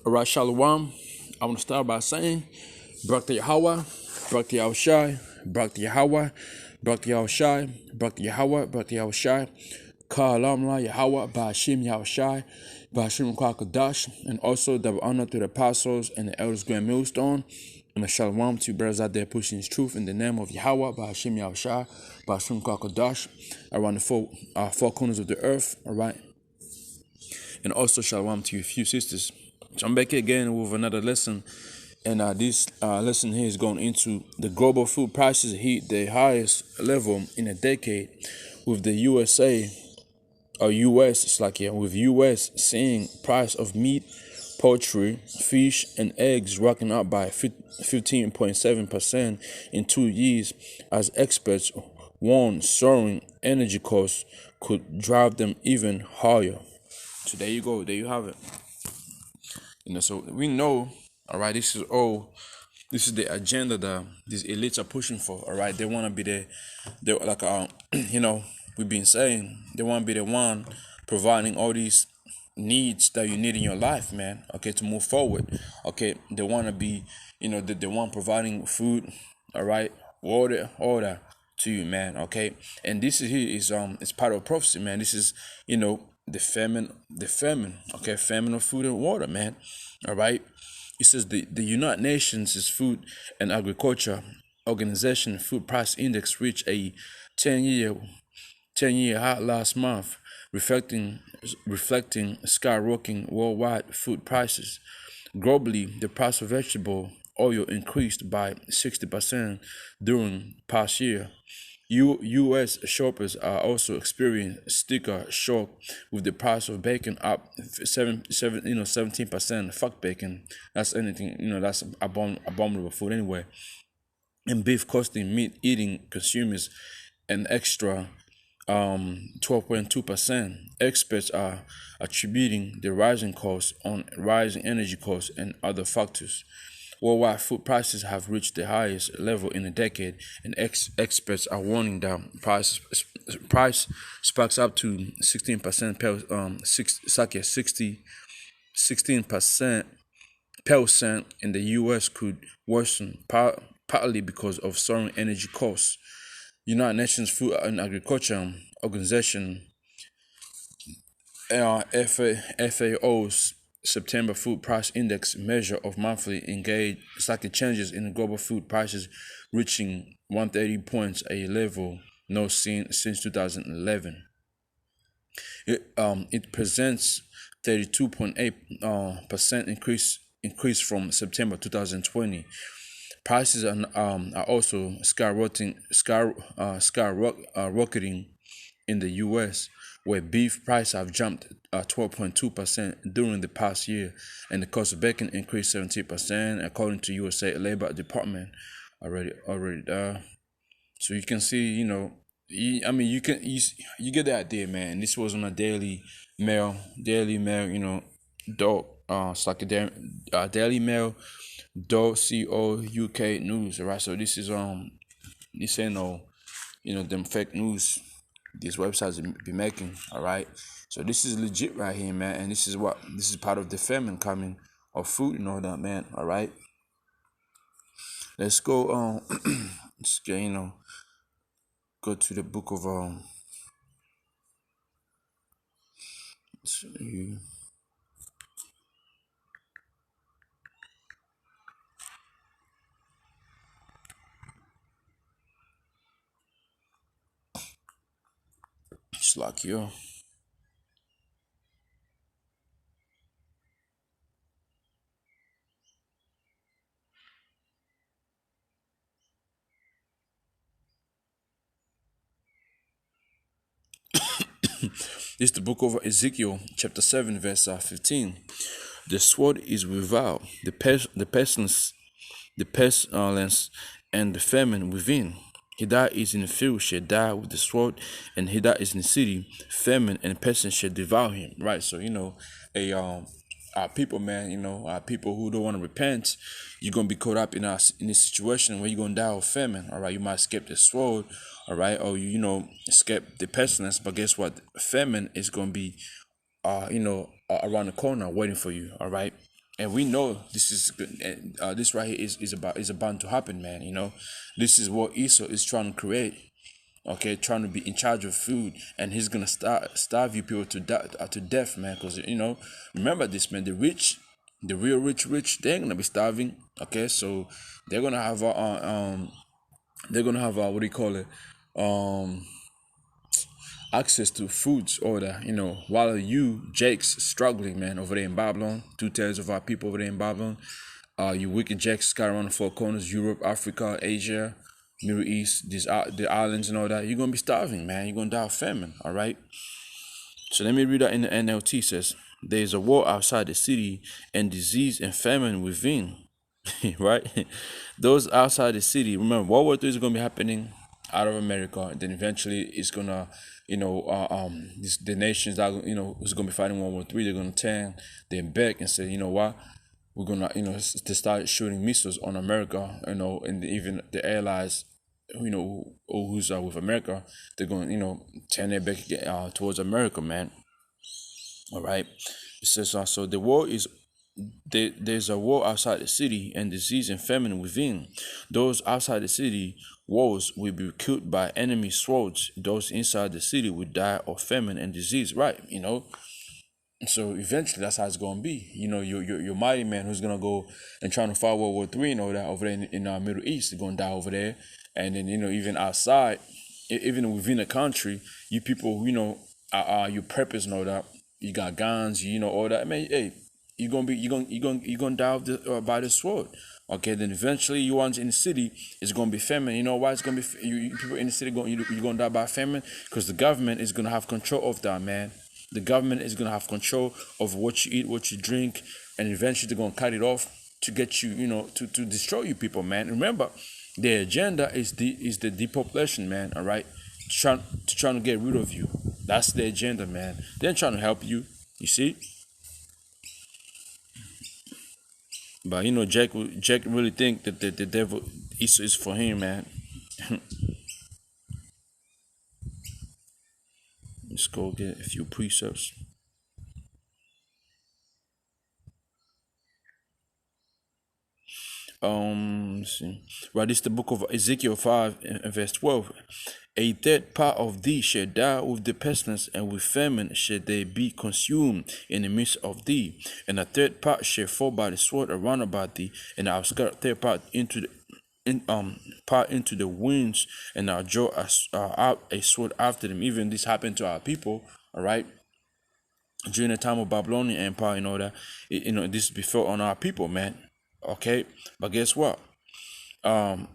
All right, Shalom. I want to start by saying, Barak to Yahweh, Barak to Yahushai, Barak to Yahweh, Barak to Yahushai, Barak to Yahweh, Barak to Yahushai, Ka'alam La Yahweh, Ba'ashim Yahushai, Ba'ashim Kwakadash, and also double honor to the apostles and the elders grand millstone, and a Shalom to brothers out there pushing his truth in the name of Yahweh, Ba'ashim Yahushai, Ba'ashim Kwakadash, around the four corners of the earth, all right? And also Shalom to you, few sisters. So I'm back here again with another lesson, and this lesson here is going into the global food prices hit the highest level in a decade, with the USA, or US, it's like, yeah, with US seeing price of meat, poultry, fish, and eggs rocking up by 15.7% in 2 years, as experts warn soaring energy costs could drive them even higher. So there you go, there you have it. So we know, all right, this is the agenda that these elites are pushing for, all right. They want to be they're like, we've been saying, they want to be the one providing all these needs that you need in your life, man, okay, to move forward, okay. They want to be, the one providing food, all right, water, all that to you, man, okay. And this is here is it's part of prophecy, man. This is, the famine, okay, famine of food and water, man. All right. It says the United Nations Food and Agriculture Organization food price index reached a 10-year high last month, reflecting skyrocketing worldwide food prices. Globally, the price of vegetable oil increased by 60% during past year. U.S. shoppers are also experiencing sticker shock, with the price of bacon up 17%. Fuck bacon. That's anything. That's abominable food anyway. And beef costing meat-eating consumers an extra 12.2%. Experts are attributing the rising costs on rising energy costs and other factors. Worldwide food prices have reached the highest level in a decade, and experts are warning that price spikes up to 16% per 16% in the U.S. could worsen, partly because of soaring energy costs. United Nations Food and Agriculture Organization FAO's September food price index measure of monthly changes in global food prices, reaching 130 points, a level not seen since 2011. It presents 32.8% increase from September 2020. Prices are also skyrocketing in the U.S., where beef prices have jumped 12.2% during the past year, and the cost of bacon increased 17%, according to USA Labor Department. Already there. So you can see, you get the idea, man. This was on a Daily Mail, it's like a Daily Mail, .co UK news, alright. So this is this ain't no, them fake news these websites be making, all right. So this is legit right here, man, and this is part of the famine coming of food and all that, man. All right, let's go. Let's get, go to the book of it's like yo. This is the book of Ezekiel, chapter 7, verse 15. The sword is without, the pestilence, and the famine within. He that is in the field shall die with the sword, and he that is in the city, famine and pestilence shall devour him. Right. So our people, man, our people who don't want to repent, you're gonna be caught up in this situation where you're gonna die of famine. All right, you might escape the sword, all right, or escape the pestilence, but guess what? Famine is gonna be around the corner waiting for you. All right. and we know this is good. And this right here is about to happen, man. This is what Esau is trying to create. Okay, trying to be in charge of food, and he's gonna starve you people to death, man. Because remember this, man. The rich, the real rich, they're gonna be starving. Okay, so they're gonna have what do you call it, um access to foods order, while you, Jake's struggling, man, over there in Babylon. Two-thirds of our people over there in Babylon. You wicked Jakes scattered around the four corners, Europe, Africa, Asia, Middle East, the islands and all that. You're gonna be starving, man. You're gonna die of famine, all right? So let me read that in the NLT. Says, there is a war outside the city and disease and famine within. Right? Those outside the city, remember, World War III is going to be happening out of America. And then eventually it's going to, the nations that, is going to be fighting World War III, they're going to turn their back and say, you know what? We're going to, to start shooting missiles on America, and even the allies, who's with America, they're going, turn their back towards America, man. All right. It says also the war is there's a war outside the city and disease and famine within. Those outside the city walls will be killed by enemy swords. Those inside the city will die of famine and disease. Right, So eventually, that's how it's gonna be. Your mighty man who's gonna go and trying to fight World War III and all that over there in our Middle East, they're gonna die over there. And then even outside, even within the country, you people, your purpose and all that. You got guns, all that. I mean, hey, you're gonna die by the sword. Okay, then eventually you want in the city, it's gonna be famine. You know why it's gonna be people in the city you're gonna die by famine? Because the government is gonna have control of that, man. The government is gonna have control of what you eat, what you drink, and eventually they're gonna cut it off to get you, to destroy you people, man. Remember, their agenda is the depopulation, man. All right, trying to get rid of you. That's the agenda, man. They're trying to help you. You see. But Jack really think that the devil is for him, man. Let's go get a few precepts. Let's see. Right, this is the book of Ezekiel 5 and verse 12. A third part of thee shall die with the pestilence, and with famine shall they be consumed in the midst of thee. And a third part shall fall by the sword around about thee, and I'll scatter a third part into the winds, and I'll draw out a sword after them. Even this happened to our people, all right, during the time of Babylonian Empire, that this befell on our people, man. Okay, but guess what? The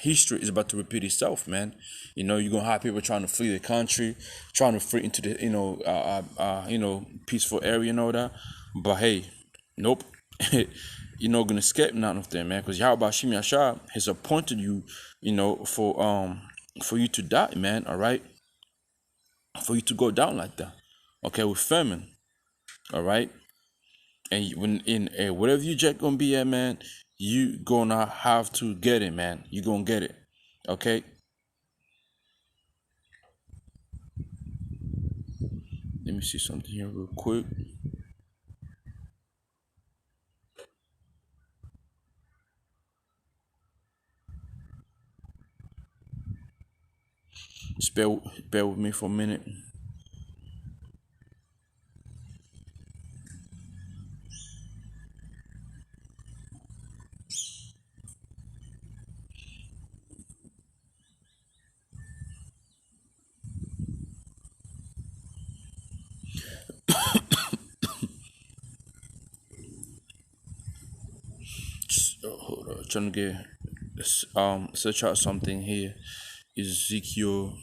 history is about to repeat itself, man. You're gonna have people trying to flee the country, trying to flee into the peaceful area and all that. But hey, nope. You're not gonna escape none of them, man, because Yahweh Shim Yashar has appointed you, for you to die, man. All right, for you to go down like that. Okay, with famine. All right. And when in whatever you just gonna be at, man, you gonna have to get it, man. You gonna get it, okay? Let me see something here real quick. Just bear with me for a minute. Hold on, trying to get search out something here. Ezekiel.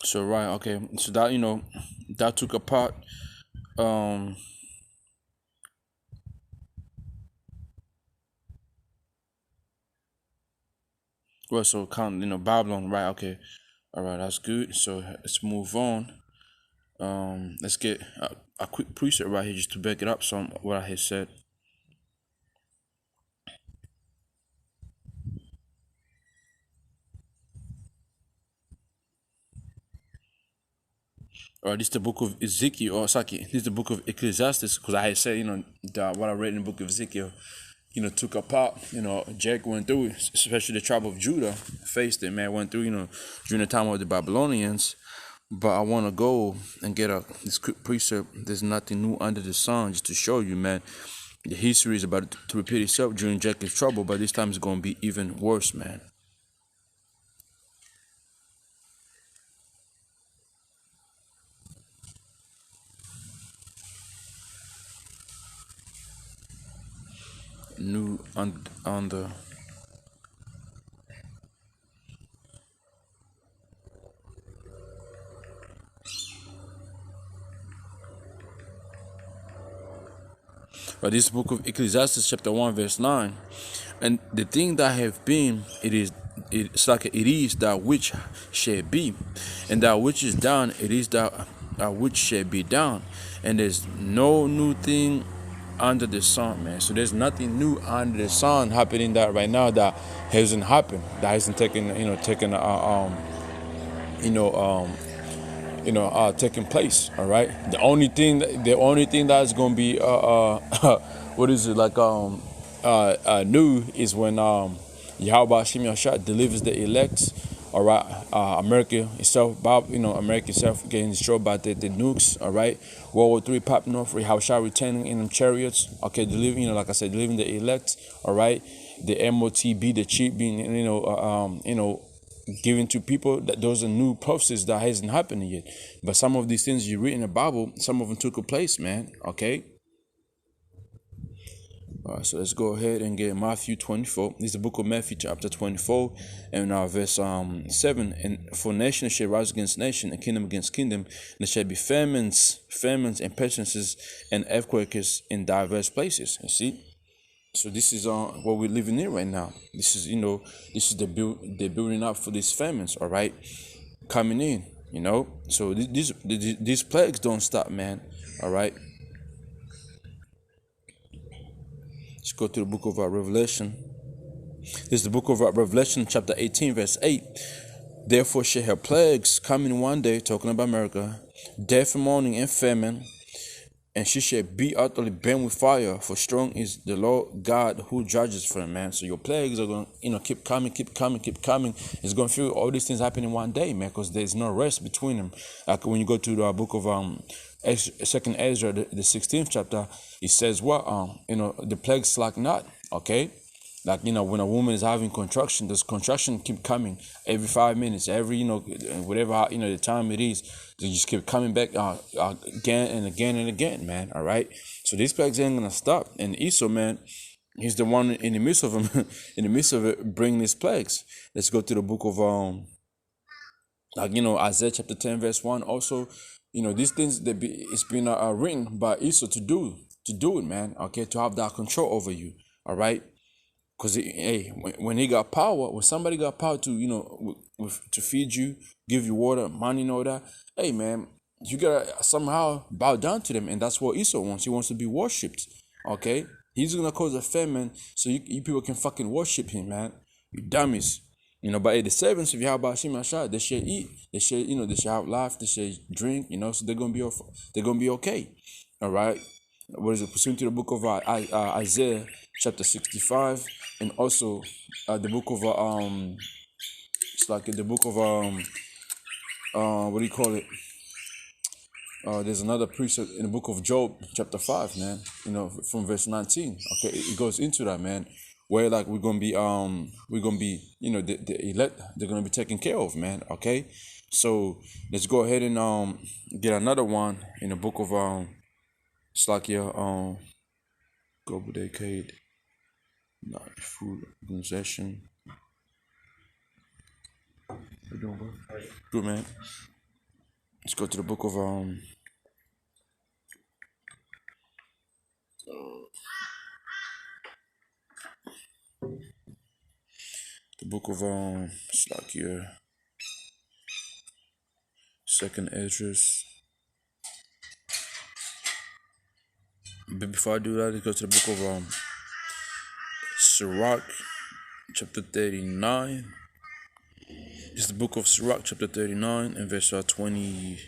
So right, okay. So that that took apart. Um, well, so count Babylon, right? Okay, all right, that's good. So let's move on. Let's get a quick preset right here just to back it up. Some what I had said. This is the book of Ezekiel, or Saki. This is the book of Ecclesiastes, because I had said, that what I read in the book of Ezekiel, took apart. Jack went through it, especially the tribe of Judah faced it, man, went through, during the time of the Babylonians. But I want to go and get this quick precept. There's nothing new under the sun, just to show you, man. The history is about to repeat itself during Jack's trouble, but this time it's going to be even worse, man. New on the this book of Ecclesiastes chapter 1 verse 9. And the thing that have been, it's like it is that which shall be, and that which is done, it is that which shall be done. And there's no new thing under the sun, man. So there's nothing new under the sun happening that right now that hasn't happened, that hasn't taking place. All right. The only thing that's gonna be what is it like new is when Yahweh Shem Yahshua delivers the elect. All right, America itself, America itself getting destroyed by the nukes. All right, World War III popping off. Yahweh returning in them chariots. Okay, delivering, like I said, delivering the elect. All right, the MOTB, the chip being, given to people. That those are new prophecies that hasn't happened yet. But some of these things you read in the Bible, some of them took a place, man. Okay. All right, so let's go ahead and get Matthew 24. This is the book of Matthew, chapter 24, and verse 7. And for nation shall rise against nation, and kingdom against kingdom, and there shall be famines and pestilences and earthquakes in diverse places. You see? So this is what we're living in right now. This is the building up for these famines, all right, coming in. So these plagues don't stop, man. All right. Let's go to the book of Revelation. This is the book of Revelation, chapter 18, verse 8. Therefore shall have plagues coming one day, talking about America, death and mourning and famine, and she shall be utterly burned with fire, for strong is the Lord God who judges for them, man. So your plagues are going to, keep coming, keep coming, keep coming. It's going to feel all these things happening one day, man, because there's no rest between them. Like when you go to the book of Second Ezra, the 16th chapter, it says what? The plagues slack not, okay? Like, when a woman is having contraction, this contraction keep coming every 5 minutes, every, whatever, the time it is, they just keep coming back again and again and again, man. All right. So these plagues ain't going to stop. And Esau, man, he's the one in the midst of them, in the midst of it, bringing these plagues. Let's go to the book of, Isaiah chapter 10, verse 1. Also, these things, it's been written by Esau to do it, man. Okay. To have that control over you. All right. Because when he got power, when somebody got power to to feed you, give you water, money, and all that, hey man, you gotta somehow bow down to them, and that's what Esau wants. He wants to be worshipped. Okay, he's gonna cause a famine so you people can fucking worship him, man. You dummies. But the servants of Yahweh Hashem Ashad, they should eat, they should have life, they should drink, so they're gonna be okay. All right. What is it? Pursuant to the book of Isaiah chapter 65, and also the book of it's like the book of what do you call it? There's another precept in the book of Job chapter 5, man. From verse 19. Okay, it goes into that, man, where like we're gonna be the elect, they're gonna be taken care of, man. Okay, so let's go ahead and get another one in the book of it's like global decade, not food organization. How you doing, bro? Good, man. Let's go to the book of it's like here, second Esdras. But before I do that, let's go to the book of Sirach, chapter 39. It's the book of Sirach, chapter 39, and verse 28.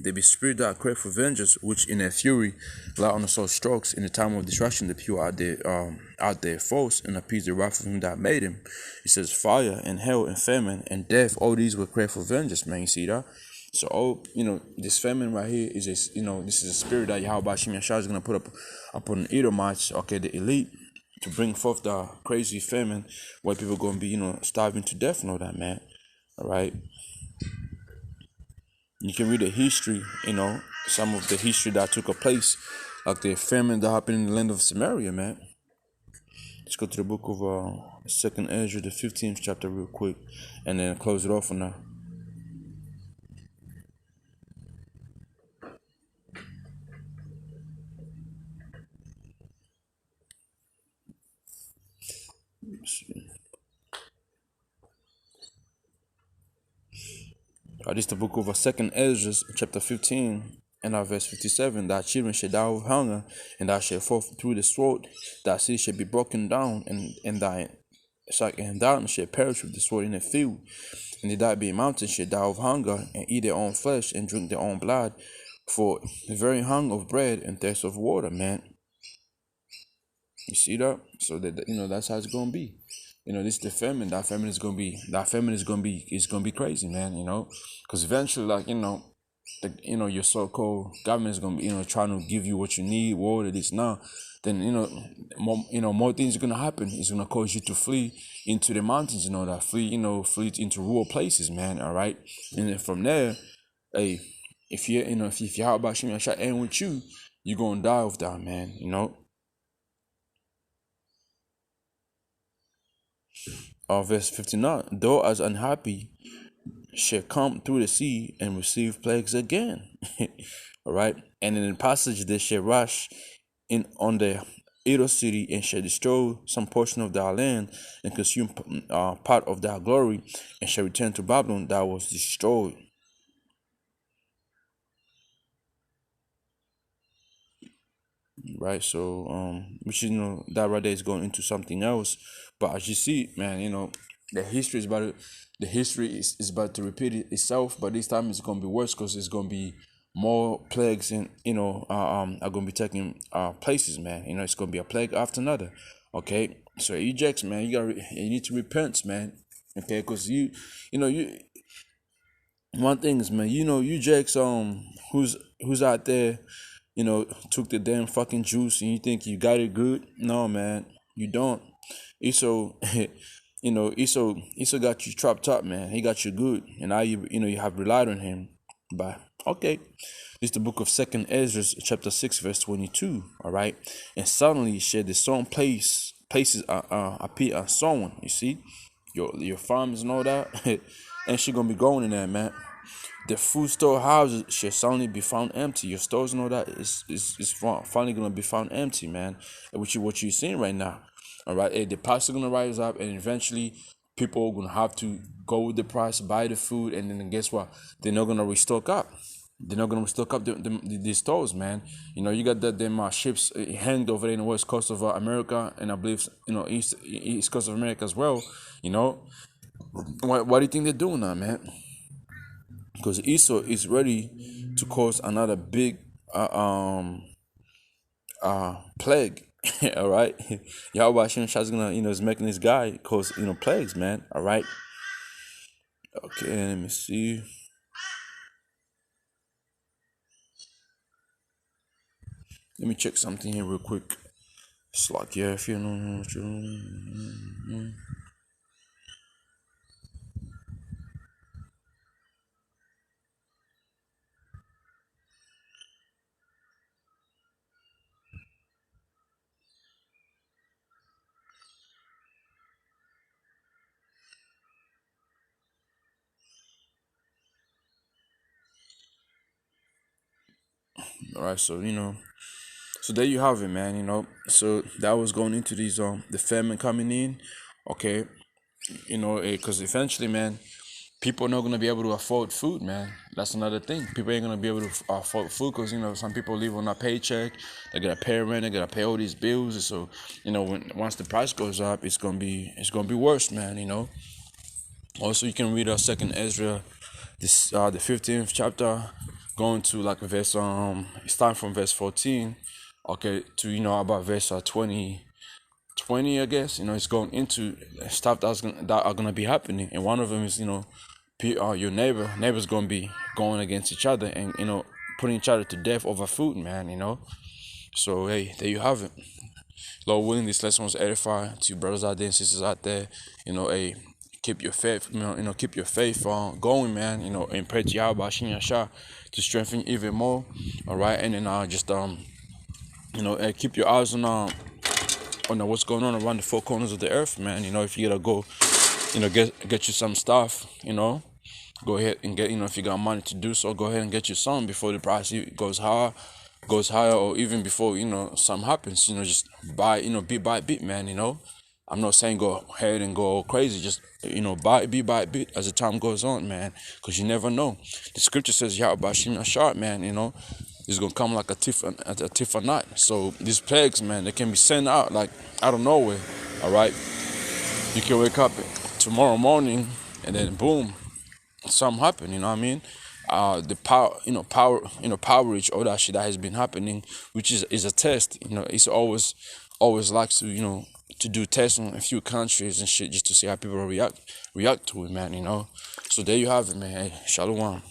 There be spirit that crave for vengeance, which in their fury lie on the soul strokes. In the time of destruction, the pure out their foes, and appease the wrath of him that made him. It says fire and hell and famine and death, all these will crave for vengeance, man. You see that? So, this famine right here is this, this is a spirit that Yahweh Shem Yashar is going to put up upon the Edomites, okay, the elite, to bring forth the crazy famine where people gonna be, starving to death and all that, man. All right. You can read the history, some of the history that took a place, like the famine that happened in the land of Samaria, man. Let's go to the book of Second Ezra, the 15th chapter, real quick, and then close it off on that. This is the book of Second Ezra, chapter 15, and verse 57. Thy children shall die of hunger, and thou shalt fall through the sword. Thy city shall be broken down, and thou shalt perish with the sword in the field. And the that be mountains shall die of hunger, and eat their own flesh, and drink their own blood, for the very hunger of bread and thirst of water, man. You see that? So that that's how it's gonna be. This the famine. That famine is gonna be. It's gonna be crazy, man. Because eventually, like your so-called government is gonna be trying to give you what you need, water, this now. Then more things are gonna happen. It's gonna cause you to flee into the mountains. That flee into rural places, man. All right, and then from there, hey, if you if you how about Shimon shot ain't with you, you're gonna die of that, man. Verse 59, though as unhappy shall come through the sea and receive plagues again. All right. And in the passage they shall rush in on the Edo city and shall destroy some portion of thy land and consume part of thy glory, and shall return to Babylon that was destroyed. Right. So which that right there is going into something else. But as you see, man, the history is is about to repeat itself, but this time it's gonna be worse because it's gonna be more plagues and are gonna be taking places, man. It's gonna be a plague after another. Okay. So ejects, man, you need to repent, man. Okay, because you one thing is, man, you Jakes, who's out there, took the damn fucking juice and you think you got it good. No, man, you don't. Esau, Esau got you trapped up, man. He got you good, and now you have relied on him. But okay, this is the book of Second Ezra, chapter 6, verse 22. All right, and suddenly shall the sown places appear unsown. You see, your farms and all that, and she gonna be going in there, man. The food storehouses shall suddenly be found empty. Your stores and all that is finally gonna be found empty, man. Which is what you're seeing right now. All right, the price is gonna rise up, and eventually people are gonna have to go with the price, buy the food, and then guess what? They're not gonna restock up. They're not gonna restock up the stores, man. You got them ships hanged over there in the west coast of America, and I believe east coast of America as well. Why do you think they're doing that, man? Because Esau is ready to cause another big plague. All right, Yahweh Hashem is gonna is making this guy cause plagues, man. All right. Okay, let me see. Let me check something here real quick. It's like, yeah, if you know. All right, so so there you have it, man. So that was going into these the famine coming in, okay. Because eventually, man, people are not gonna be able to afford food, man. That's another thing. People ain't gonna be able to afford food because some people live on a paycheck. They gotta pay rent. They gotta pay all these bills. And so once the price goes up, it's gonna be worse, man. Also, you can read Second Ezra, the 15th chapter, going to like verse starting from verse 14, okay, to about verse 20, I guess. It's going into stuff that are gonna be happening, and one of them is your neighbor's gonna be going against each other and putting each other to death over food, man. So hey, there you have it. Lord willing, this lesson was edifying to you brothers out there and sisters out there. Hey, keep your faith, keep your faith going, man. And pray to Yahweh Shin Yasha to strengthen you even more. All right, and then just hey, keep your eyes on what's going on around the four corners of the earth, man. If you gotta go, get you some stuff, go ahead and get, if you got money to do so, go ahead and get you some before the price goes higher, or even before something happens. Just buy, bit by bit, man. I'm not saying go ahead and go crazy. Just buy bit by bit as the time goes on, man, because you never know. The scripture says Yahweh Shem Shart, man. It's gonna come like a thief of night. So these plagues, man, they can be sent out like out of nowhere. All right, you can wake up tomorrow morning and then boom, something happen. You know what I mean? The power reach, all that shit that has been happening, which is a test. It's always likes to do tests on a few countries and shit just to see how people react to it, man. So there you have it, man. Hey, shalom.